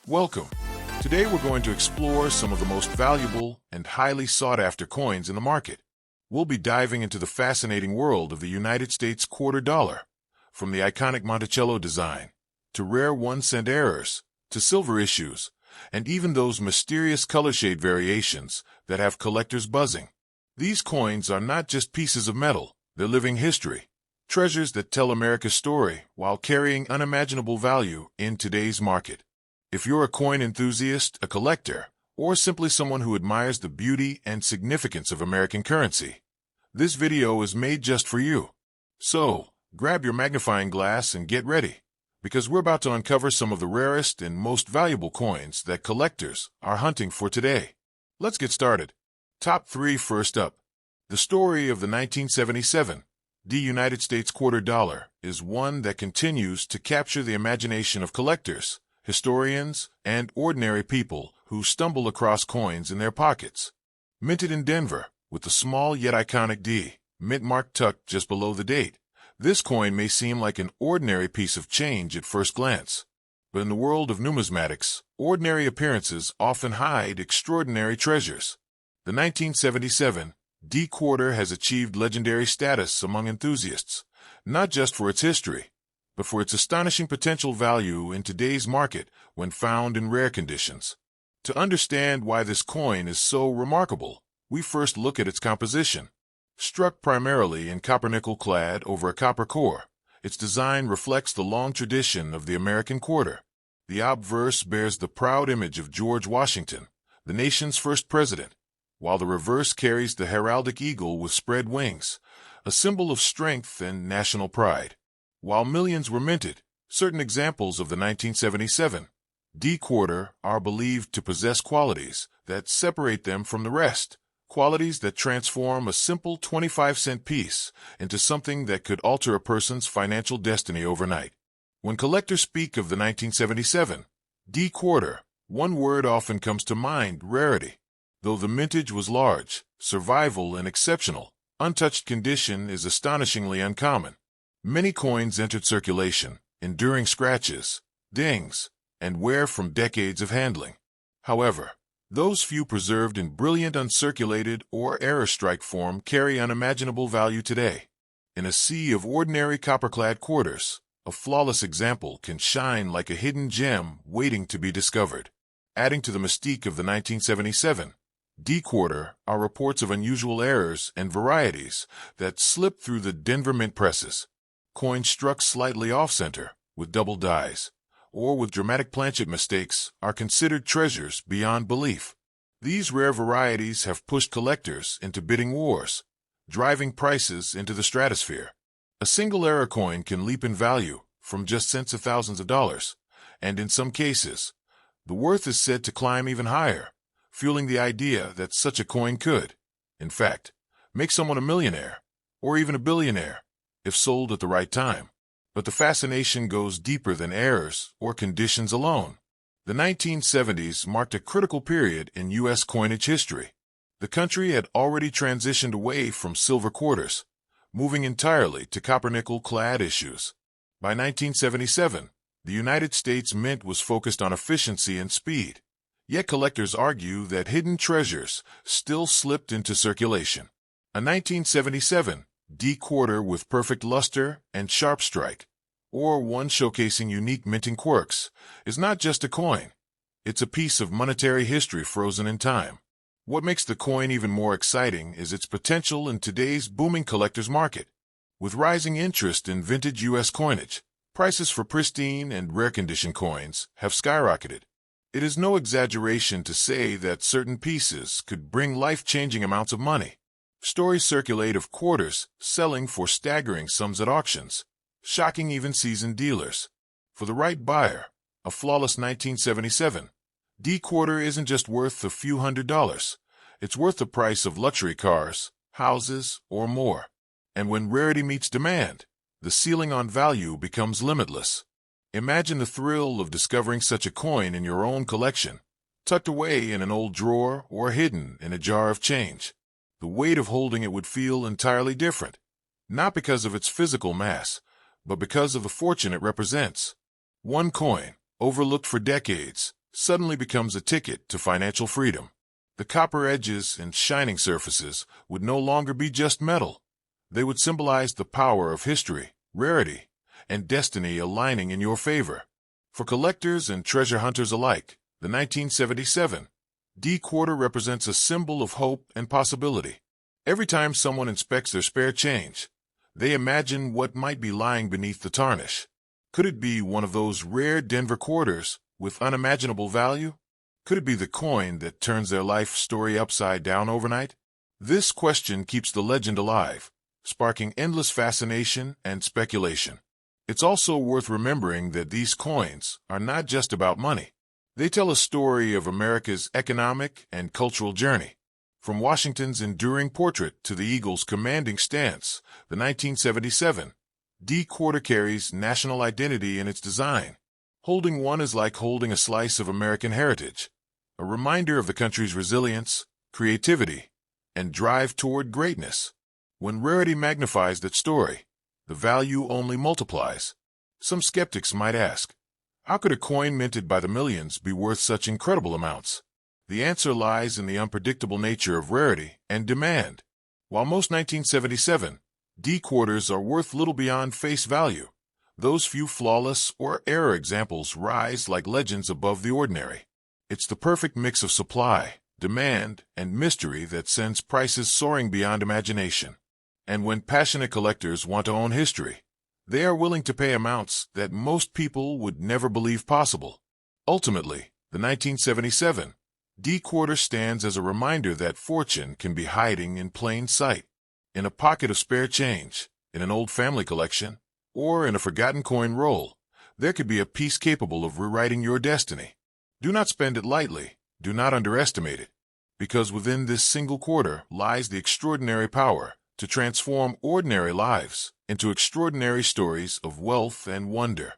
Welcome. Today we're going to explore some of the most valuable and highly sought-after coins in the market. We'll be diving into the fascinating world of the United States quarter dollar, from the iconic Monticello design, to rare 1-cent errors, to silver issues, and even those mysterious color shade variations that have collectors buzzing. These coins are not just pieces of metal, they're living history, treasures that tell America's story while carrying unimaginable value in today's market. If you're a coin enthusiast, a collector, or simply someone who admires the beauty and significance of American currency, this video is made just for you. So, grab your magnifying glass and get ready, because we're about to uncover some of the rarest and most valuable coins that collectors are hunting for today. Let's get started. Top 3 first up. The story of the 1977 United States quarter dollar is one that continues to capture the imagination of collectors, historians, and ordinary people who stumble across coins in their pockets. Minted in Denver, with the small yet iconic D mint mark tucked just below the date, this coin may seem like an ordinary piece of change at first glance. But in the world of numismatics, ordinary appearances often hide extraordinary treasures. The 1977 D quarter has achieved legendary status among enthusiasts, not just for its history, but for its astonishing potential value in today's market when found in rare conditions. To understand why this coin is so remarkable, we first look at its composition. Struck primarily in copper-nickel clad over a copper core, its design reflects the long tradition of the American quarter. The obverse bears the proud image of George Washington, the nation's first president, while the reverse carries the heraldic eagle with spread wings, a symbol of strength and national pride. While millions were minted, certain examples of the 1977 D quarter are believed to possess qualities that separate them from the rest, qualities that transform a simple 25-cent piece into something that could alter a person's financial destiny overnight. When collectors speak of the 1977 D quarter, one word often comes to mind: rarity. Though the mintage was large, survival and exceptional, untouched condition is astonishingly uncommon. Many coins entered circulation, enduring scratches, dings, and wear from decades of handling. However, those few preserved in brilliant uncirculated or error strike form carry unimaginable value today. In a sea of ordinary copper-clad quarters, a flawless example can shine like a hidden gem waiting to be discovered. Adding to the mystique of the 1977 D quarter are reports of unusual errors and varieties that slip through the Denver mint presses. Coins struck slightly off-center, with double dies, or with dramatic planchet mistakes, are considered treasures beyond belief. These rare varieties have pushed collectors into bidding wars, driving prices into the stratosphere. A single error coin can leap in value from just cents to thousands of dollars, and in some cases, the worth is said to climb even higher, fueling the idea that such a coin could, in fact, make someone a millionaire, or even a billionaire, if sold at the right time. But the fascination goes deeper than errors or conditions alone. The 1970s marked a critical period in U.S. coinage history. The country had already transitioned away from silver quarters, moving entirely to copper-nickel clad issues. By 1977, the United States Mint was focused on efficiency and speed, yet collectors argue that hidden treasures still slipped into circulation. A 1977 D quarter with perfect luster and sharp strike, or one showcasing unique minting quirks, is not just a coin. It's a piece of monetary history frozen in time. What makes the coin even more exciting is its potential in today's booming collector's market. With rising interest in vintage U.S. coinage, prices for pristine and rare condition coins have skyrocketed. It is no exaggeration to say that certain pieces could bring life-changing amounts of money. Stories circulate of quarters selling for staggering sums at auctions, shocking even seasoned dealers. For the right buyer, a flawless 1977 D quarter isn't just worth a few $100s. It's worth the price of luxury cars, houses, or more. And when rarity meets demand, the ceiling on value becomes limitless. Imagine the thrill of discovering such a coin in your own collection, tucked away in an old drawer or hidden in a jar of change. The weight of holding it would feel entirely different, not because of its physical mass, but because of the fortune it represents. One coin, overlooked for decades, suddenly becomes a ticket to financial freedom. The copper edges and shining surfaces would no longer be just metal. They would symbolize the power of history, rarity, and destiny aligning in your favor. For collectors and treasure hunters alike, the 1977 D quarter represents a symbol of hope and possibility. Every time someone inspects their spare change, they imagine what might be lying beneath the tarnish. Could it be one of those rare Denver quarters with unimaginable value? Could it be the coin that turns their life story upside down overnight? This question keeps the legend alive, sparking endless fascination and speculation. It's also worth remembering that these coins are not just about money. They tell a story of America's economic and cultural journey. From Washington's enduring portrait to the Eagle's commanding stance, the 1977 D quarter carries national identity in its design. Holding one is like holding a slice of American heritage, a reminder of the country's resilience, creativity, and drive toward greatness. When rarity magnifies that story, the value only multiplies. Some skeptics might ask, how could a coin minted by the millions be worth such incredible amounts? The answer lies in the unpredictable nature of rarity and demand. While most 1977 D quarters are worth little beyond face value, those few flawless or error examples rise like legends above the ordinary. It's the perfect mix of supply, demand, and mystery that sends prices soaring beyond imagination. And when passionate collectors want to own history, they are willing to pay amounts that most people would never believe possible. Ultimately, the 1977 D quarter stands as a reminder that fortune can be hiding in plain sight. In a pocket of spare change, in an old family collection, or in a forgotten coin roll, there could be a piece capable of rewriting your destiny. Do not spend it lightly, do not underestimate it, because within this single quarter lies the extraordinary power to transform ordinary lives into extraordinary stories of wealth and wonder.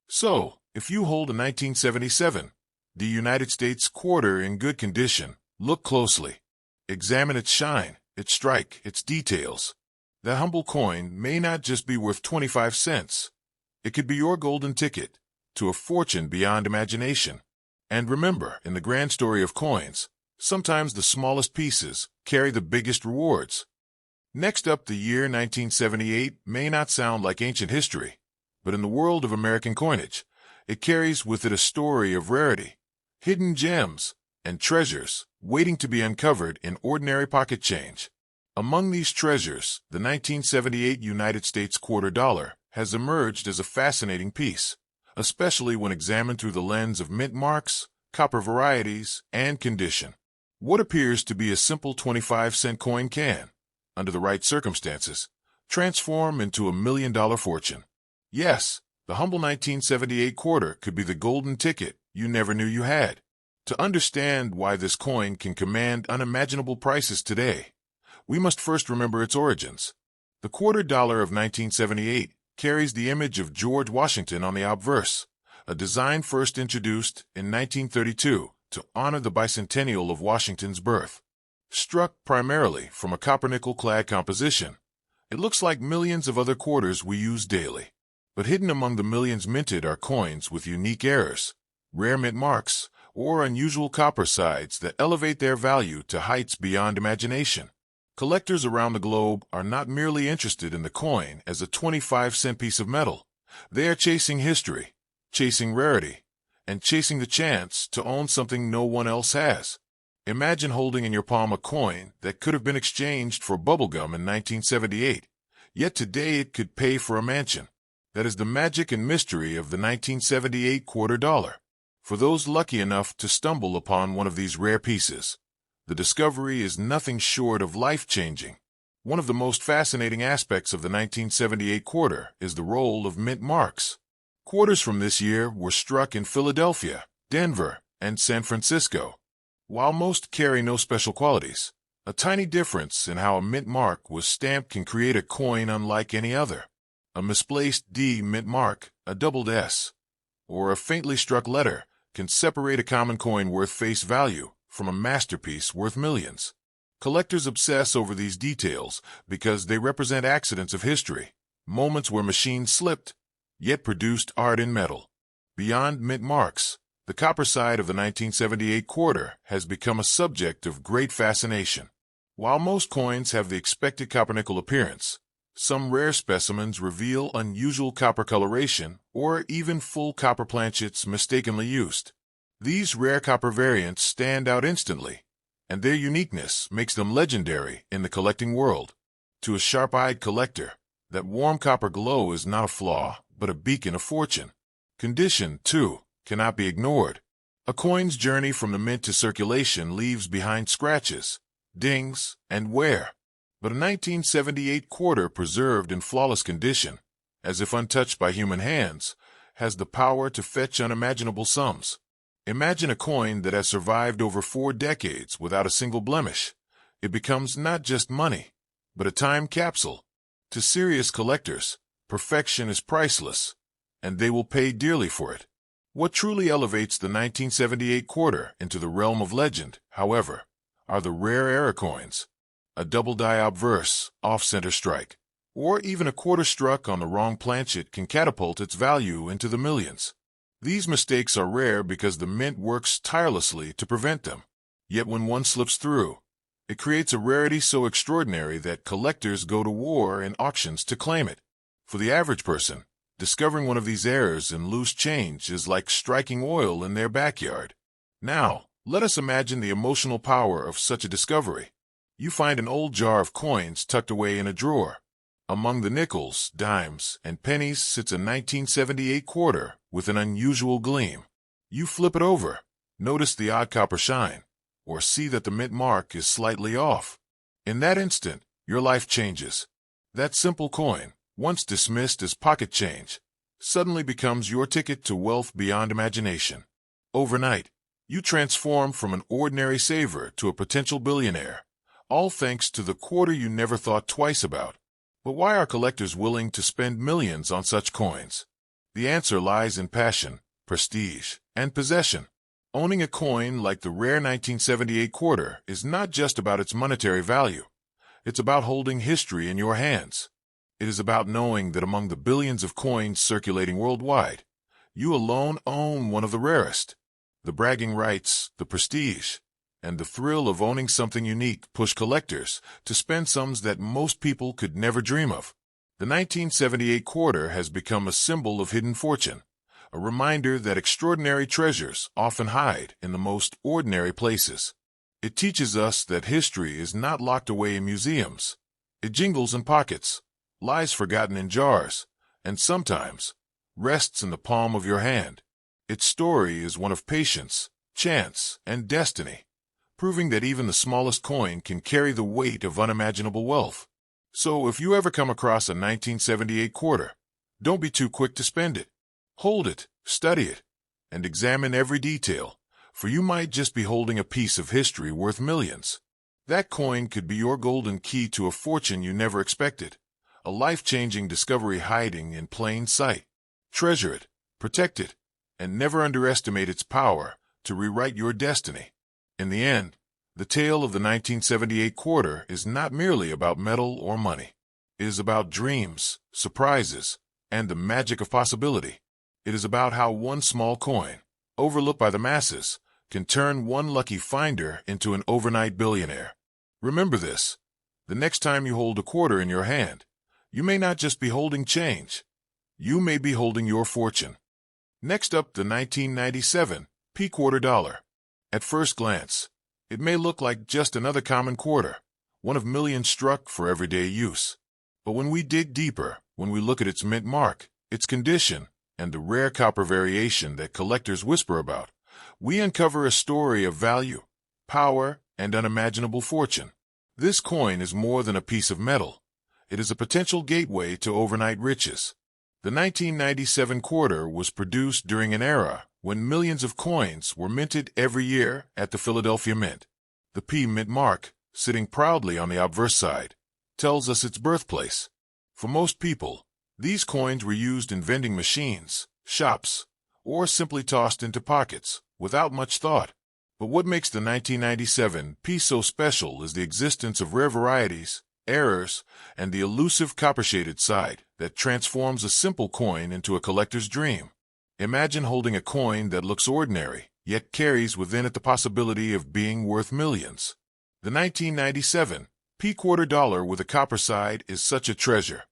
So, if you hold a 1977 the United States quarter in good condition, look closely. Examine its shine, its strike, its details. That humble coin may not just be worth 25 cents. It could be your golden ticket to a fortune beyond imagination. And remember, in the grand story of coins, sometimes the smallest pieces carry the biggest rewards. Next up, the year 1978 may not sound like ancient history, but in the world of American coinage, it carries with it a story of rarity, hidden gems, and treasures waiting to be uncovered in ordinary pocket change. Among these treasures, the 1978 United States quarter dollar has emerged as a fascinating piece, especially when examined through the lens of mint marks, copper varieties, and condition. What appears to be a simple 25-cent coin can, under the right circumstances, transform into a $1 million fortune. Yes, the humble 1978 quarter could be the golden ticket you never knew you had. To understand why this coin can command unimaginable prices today, we must first remember its origins. The quarter dollar of 1978 carries the image of George Washington on the obverse, a design first introduced in 1932 to honor the bicentennial of Washington's birth. Struck primarily from a copper-nickel-clad composition, it looks like millions of other quarters we use daily. But hidden among the millions minted are coins with unique errors, rare mint marks, or unusual copper sides that elevate their value to heights beyond imagination. Collectors around the globe are not merely interested in the coin as a 25-cent piece of metal. They are chasing history, chasing rarity, and chasing the chance to own something no one else has. Imagine holding in your palm a coin that could have been exchanged for bubblegum in 1978, yet today it could pay for a mansion. That is the magic and mystery of the 1978 quarter dollar. For those lucky enough to stumble upon one of these rare pieces, the discovery is nothing short of life-changing. One of the most fascinating aspects of the 1978 quarter is the role of mint marks. Quarters from this year were struck in Philadelphia, Denver, and San Francisco. While most carry no special qualities, a tiny difference in how a mint mark was stamped can create a coin unlike any other. A misplaced D mint mark, a doubled S, or a faintly struck letter can separate a common coin worth face value from a masterpiece worth millions. Collectors obsess over these details because they represent accidents of history, moments where machines slipped, yet produced art in metal. Beyond mint marks, The copper side of the 1978 quarter has become a subject of great fascination. While most coins have the expected copper-nickel appearance, some rare specimens reveal unusual copper coloration or even full copper planchets mistakenly used. These rare copper variants stand out instantly, and their uniqueness makes them legendary in the collecting world. To a sharp-eyed collector, that warm copper glow is not a flaw, but a beacon of fortune. Condition, too, cannot be ignored. A coin's journey from the mint to circulation leaves behind scratches, dings, and wear. But a 1978 quarter preserved in flawless condition, as if untouched by human hands, has the power to fetch unimaginable sums. Imagine a coin that has survived over 4 decades without a single blemish. It becomes not just money, but a time capsule. To serious collectors, perfection is priceless, and they will pay dearly for it. What truly elevates the 1978 quarter into the realm of legend, however, are the rare era coins. A double die obverse, off-center strike, or even a quarter struck on the wrong planchet can catapult its value into the millions. These mistakes are rare because the mint works tirelessly to prevent them. Yet when one slips through, it creates a rarity so extraordinary that collectors go to war and auctions to claim it. For the average person, discovering one of these errors in loose change is like striking oil in their backyard. Now, let us imagine the emotional power of such a discovery. You find an old jar of coins tucked away in a drawer. Among the nickels, dimes, and pennies sits a 1978 quarter with an unusual gleam. You flip it over, notice the odd copper shine, or see that the mint mark is slightly off. In that instant, your life changes. That simple coin, once dismissed as pocket change, suddenly becomes your ticket to wealth beyond imagination. Overnight, you transform from an ordinary saver to a potential billionaire, all thanks to the quarter you never thought twice about. But why are collectors willing to spend millions on such coins? The answer lies in passion, prestige, and possession. Owning a coin like the rare 1978 quarter is not just about its monetary value. It's about holding history in your hands. It is about knowing that among the billions of coins circulating worldwide, you alone own one of the rarest. The bragging rights, the prestige, and the thrill of owning something unique push collectors to spend sums that most people could never dream of. The 1978 quarter has become a symbol of hidden fortune, a reminder that extraordinary treasures often hide in the most ordinary places. It teaches us that history is not locked away in museums. It jingles in pockets, lies forgotten in jars, and sometimes rests in the palm of your hand. Its story is one of patience, chance, and destiny, proving that even the smallest coin can carry the weight of unimaginable wealth. So if you ever come across a 1978 quarter, don't be too quick to spend it. Hold it, study it, and examine every detail, for you might just be holding a piece of history worth millions. That coin could be your golden key to a fortune you never expected, a life-changing discovery hiding in plain sight. Treasure it, protect it, and never underestimate its power to rewrite your destiny. In the end, the tale of the 1978 quarter is not merely about metal or money. It is about dreams, surprises, and the magic of possibility. It is about how one small coin, overlooked by the masses, can turn one lucky finder into an overnight billionaire. Remember this: the next time you hold a quarter in your hand, you may not just be holding change. You may be holding your fortune. Next up, the 1997 P quarter dollar. At first glance, it may look like just another common quarter, one of millions struck for everyday use. But when we dig deeper, when we look at its mint mark, its condition, and the rare copper variation that collectors whisper about, we uncover a story of value, power, and unimaginable fortune. This coin is more than a piece of metal. It is a potential gateway to overnight riches. The 1997 quarter was produced during an era when millions of coins were minted every year at the Philadelphia Mint. The P mint mark, sitting proudly on the obverse side, tells us its birthplace. For most people, these coins were used in vending machines, shops, or simply tossed into pockets without much thought. But what makes the 1997 P so special is the existence of rare varieties, errors, and the elusive copper-shaded side that transforms a simple coin into a collector's dream. Imagine holding a coin that looks ordinary, yet carries within it the possibility of being worth millions. The 1997 P quarter dollar with a copper side is such a treasure.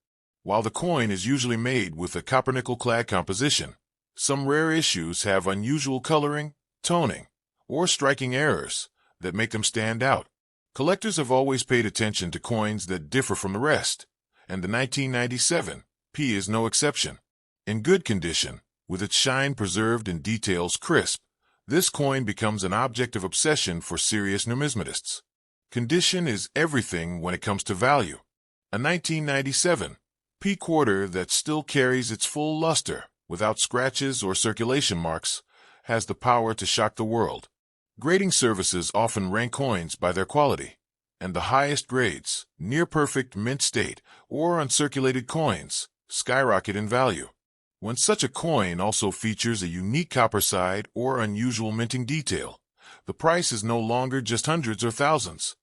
While the coin is usually made with a copper-nickel-clad composition, some rare issues have unusual coloring, toning, or striking errors that make them stand out. Collectors have always paid attention to coins that differ from the rest, and the 1997 P is no exception. In good condition, with its shine preserved and details crisp, this coin becomes an object of obsession for serious numismatists. Condition is everything when it comes to value. A 1997 P quarter that still carries its full luster, without scratches or circulation marks, has the power to shock the world. Grading services often rank coins by their quality, and the highest grades, near-perfect mint state, or uncirculated coins, skyrocket in value. When such a coin also features a unique copper side or unusual minting detail, the price is no longer just hundreds or thousands.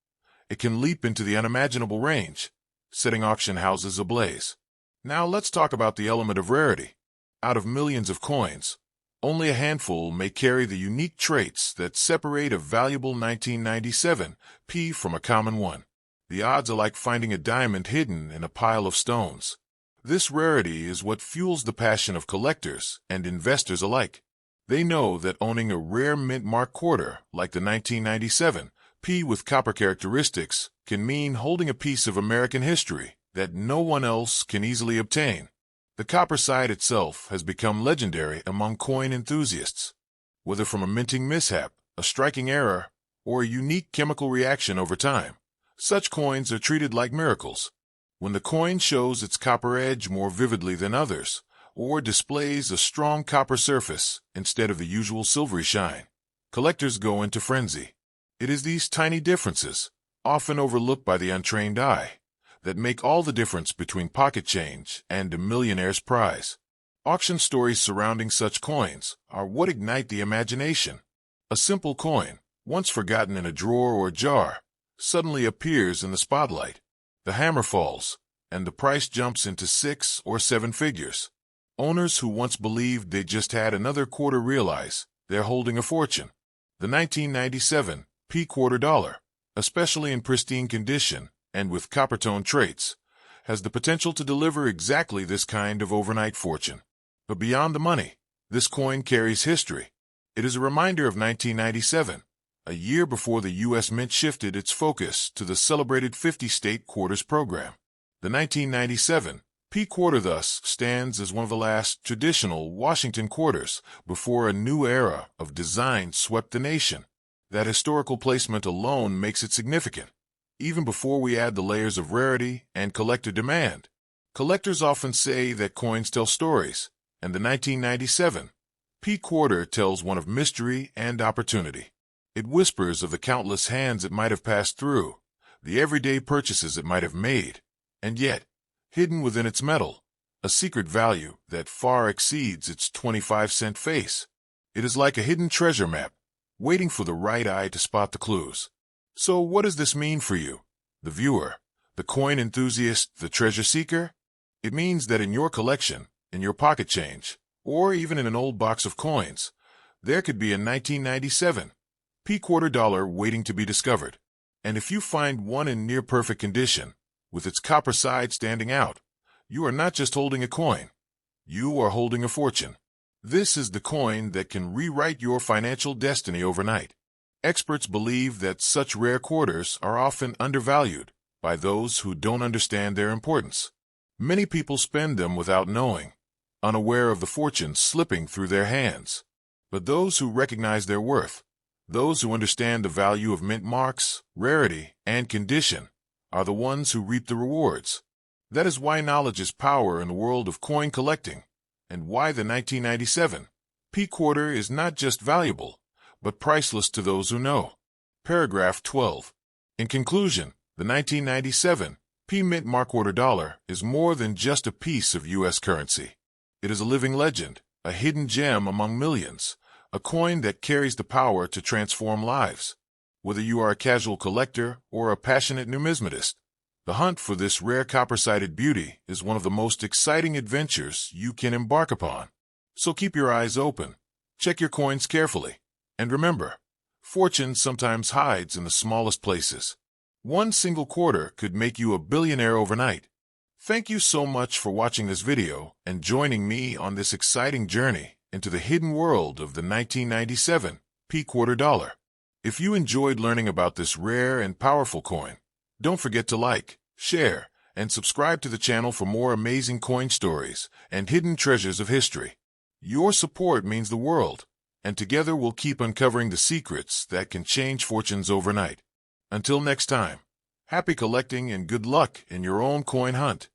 It can leap into the unimaginable range, setting auction houses ablaze. Now let's talk about the element of rarity. Out of millions of coins, only a handful may carry the unique traits that separate a valuable 1997 P from a common one. The odds are like finding a diamond hidden in a pile of stones. This rarity is what fuels the passion of collectors and investors alike. They know that owning a rare mint mark quarter like the 1997 P with copper characteristics can mean holding a piece of American history that no one else can easily obtain. The copper side itself has become legendary among coin enthusiasts. Whether from a minting mishap, a striking error, or a unique chemical reaction over time, such coins are treated like miracles. When the coin shows its copper edge more vividly than others, or displays a strong copper surface instead of the usual silvery shine, collectors go into frenzy. It is these tiny differences, often overlooked by the untrained eye, that make all the difference between pocket change and a millionaire's prize. Auction stories surrounding such coins are what ignite the imagination. A simple coin, once forgotten in a drawer or jar, suddenly appears in the spotlight. The hammer falls, and the price jumps into 6 or 7 figures. Owners who once believed they just had another quarter realize they're holding a fortune. The 1997 P quarter dollar, especially in pristine condition and with copper-tone traits, has the potential to deliver exactly this kind of overnight fortune. But beyond the money, this coin carries history. It is a reminder of 1997, a year before the U.S. Mint shifted its focus to the celebrated 50-state quarters program. The 1997 P quarter thus stands as one of the last traditional Washington quarters before a new era of design swept the nation. That historical placement alone makes it significant, even before we add the layers of rarity and collector demand. Collectors often say that coins tell stories, and the 1997 P quarter tells one of mystery and opportunity. It whispers of the countless hands it might have passed through, the everyday purchases it might have made, and yet, hidden within its metal, a secret value that far exceeds its 25-cent face. It is like a hidden treasure map, waiting for the right eye to spot the clues. So what does this mean for you, the viewer, the coin enthusiast, the treasure seeker? It means that in your collection, in your pocket change, or even in an old box of coins, there could be a 1997 P quarter dollar waiting to be discovered. And if you find one in near-perfect condition, with its copper side standing out, you are not just holding a coin. You are holding a fortune. This is the coin that can rewrite your financial destiny overnight. Experts believe that such rare quarters are often undervalued by those who don't understand their importance. Many people spend them without knowing, unaware of the fortune slipping through their hands. But those who recognize their worth, those who understand the value of mint marks, rarity, and condition, are the ones who reap the rewards. That is why knowledge is power in the world of coin collecting, and why the 1997 P quarter is not just valuable, but priceless to those who know. Paragraph 12. In conclusion, the 1997 P Mint Mark quarter dollar is more than just a piece of U.S. currency. It is a living legend, a hidden gem among millions, a coin that carries the power to transform lives. Whether you are a casual collector or a passionate numismatist, the hunt for this rare copper-sided beauty is one of the most exciting adventures you can embark upon. So keep your eyes open, check your coins carefully, and remember, fortune sometimes hides in the smallest places. One single quarter could make you a billionaire overnight. Thank you so much for watching this video and joining me on this exciting journey into the hidden world of the 1997 quarter dollar. If you enjoyed learning about this rare and powerful coin, don't forget to like, share, and subscribe to the channel for more amazing coin stories and hidden treasures of history. Your support means the world, and together we'll keep uncovering the secrets that can change fortunes overnight. Until next time, happy collecting and good luck in your own coin hunt.